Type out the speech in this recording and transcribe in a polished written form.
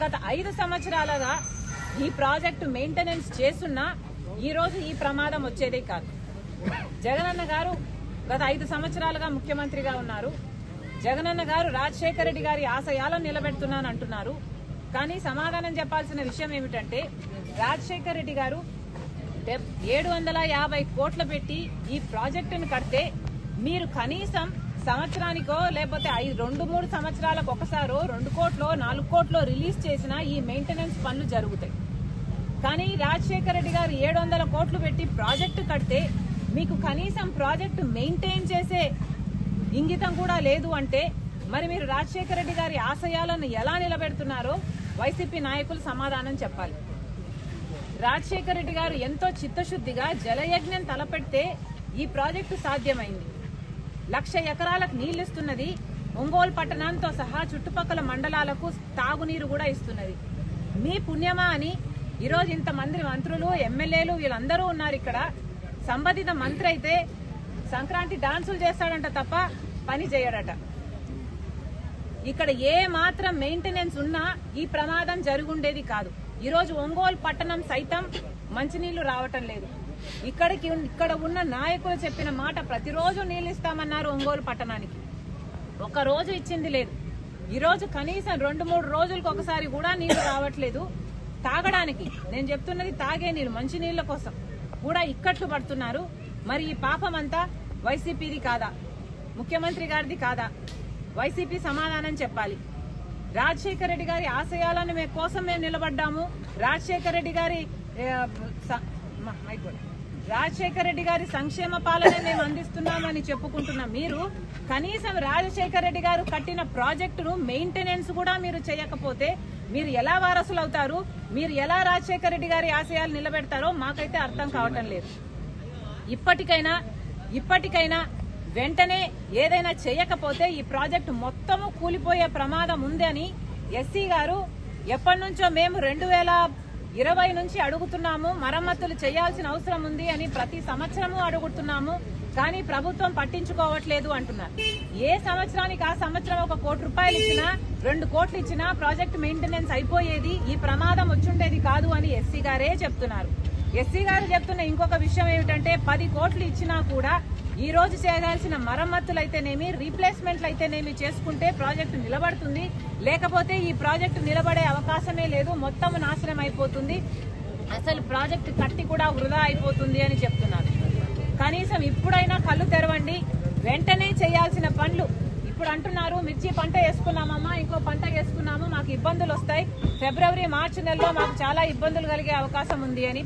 గత 5 సంవత్సరాలుగా ఈ ప్రాజెక్టు మెయింటెనెన్స్ చేస్తున్నా ఈ రోజు ఈ ప్రమాదం వచ్చేదే కాదు. జగనన్న గారు గత 5 సంవత్సరాలుగా ముఖ్యమంత్రిగా ఉన్నారు. జగనన్న గారు రాజశేఖర రెడ్డి గారి ఆశయాలను నిలబెడుతున్నాను అంటున్నారు. కానీ సమాధానం చెప్పాల్సిన విషయం ఏమిటంటే రాజశేఖర రెడ్డి గారు 750 కోట్లు పెట్టి ఈ ప్రాజెక్టును కడితే మీరు కనీసం సంవత్సరానికో లేకపోతే 2-3 సంవత్సరాలకు ఒకసారో 2 కోట్లో 4 కోట్లో రిలీజ్ చేసిన ఈ మెయింటెనెన్స్ పనులు జరుగుతాయి. కానీ రాజశేఖర రెడ్డి గారు 700 కోట్లు పెట్టి ప్రాజెక్టు కడితే మీకు కనీసం ప్రాజెక్టు మెయింటైన్ చేసే ఇంగితం కూడా లేదు అంటే మరి మీరు రాజశేఖర రెడ్డి గారి ఆశయాలను ఎలా నిలబెడుతున్నారో వైసీపీ నాయకులు సమాధానం చెప్పాలి. రాజశేఖర రెడ్డి గారు ఎంతో చిత్తశుద్ధిగా జలయజ్ఞం తలపెడితే ఈ ప్రాజెక్టు సాధ్యమైంది. 1,00,000 ఎకరాలకు నీళ్లు ఇస్తున్నది. ఒంగోలు పట్టణంతో సహా చుట్టుపక్కల మండలాలకు తాగునీరు కూడా ఇస్తున్నది. మీ పుణ్యమా అని ఈరోజు ఇంతమంది మంత్రులు ఎమ్మెల్యేలు వీళ్ళందరూ ఉన్నారు. ఇక్కడ సంబంధిత మంత్రి అయితే సంక్రాంతి డాన్సులు చేస్తాడంట తప్ప పని చేయడట. ఇక్కడ ఏ మాత్రం మెయింటెనెన్స్ ఉన్నా ఈ ప్రమాదం జరుగుండేది కాదు. ఈరోజు ఒంగోలు పట్టణం సైతం మంచినీళ్లు రావటం లేదు. ఇక్కడ ఉన్న నాయకులు చెప్పిన మాట ప్రతిరోజు నీళ్లు ఇస్తామన్నారు. ఒంగోలు పట్టణానికి ఒక రోజు ఇచ్చింది లేదు. ఈరోజు కనీసం 2-3 రోజులకు ఒకసారి కూడా నీళ్లు రావట్లేదు. తాగడానికి నేను చెప్తున్నది తాగే నీళ్లు మంచి నీళ్ల కోసం కూడా ఇక్కట్లు పడుతున్నారు. మరి ఈ పాపం అంతా వైసీపీది కాదా, ముఖ్యమంత్రి గారిది కాదా? వైసీపీ సమాధానం చెప్పాలి. రాజశేఖర రెడ్డి గారి ఆశయాలను కోసం మేము నిలబడ్డాము. రాజశేఖర రెడ్డి గారి సంక్షేమ పాలన మేము అందిస్తున్నామని చెప్పుకుంటున్న మీరు కనీసం రాజశేఖర రెడ్డి గారు కట్టిన ప్రాజెక్టును మెయింటెనెన్స్ కూడా మీరు చేయకపోతే మీరు ఎలా వారసులు అవుతారు? మీరు ఎలా రాజశేఖర రెడ్డి గారి ఆశయాలు నిలబెడతారో మాకైతే అర్థం కావటం లేదు. ఇప్పటికైనా వెంటనే ఏదైనా చేయకపోతే ఈ ప్రాజెక్టు మొత్తము కూలిపోయే ప్రమాదం ఉంది అని ఎస్సీ గారు ఎప్పటి నుంచో మేము 2020 నుంచి అడుగుతున్నాము. మరమ్మతులు చేయాల్సిన అవసరం ఉంది అని ప్రతి సంవత్సరము అడుగుతున్నాము. కానీ ప్రభుత్వం పట్టించుకోవట్లేదు అంటున్నారు. ఏ సంవత్సరానికి ఆ సంవత్సరం 1 కోటి రూపాయలు ఇచ్చినా 2 కోట్లు ఇచ్చినా ప్రాజెక్ట్ మెయింటెనెన్స్ అయిపోయేది, ఈ ప్రమాదం వచ్చుండేది కాదు అని ఎస్సీ గారే చెప్తున్నారు. ఎస్సీ గారు చెప్తున్న ఇంకొక విషయం ఏమిటంటే 10 కోట్లు ఇచ్చినా కూడా ఈ రోజు చేయాల్సిన మరమ్మతులు అయితేనేమి రీప్లేస్మెంట్లు అయితేనేమి చేసుకుంటే ప్రాజెక్టు నిలబడుతుంది. లేకపోతే ఈ ప్రాజెక్టు నిలబడే అవకాశమే లేదు, మొత్తం నాశనం అయిపోతుంది, అసలు ప్రాజెక్టు కట్టి కూడా వృధా అయిపోతుంది అని చెప్తున్నారు. కనీసం ఇప్పుడైనా కళ్ళు తెరవండి. వెంటనే చేయాల్సిన పనులు ఇప్పుడు అంటున్నారు. మిర్చి పంట వేసుకున్నామమ్మా, ఇంకో పంట వేసుకున్నాము, మాకు ఇబ్బందులు వస్తాయి, ఫిబ్రవరి మార్చి నెలలో మాకు చాలా ఇబ్బందులు కలిగే అవకాశం ఉంది అని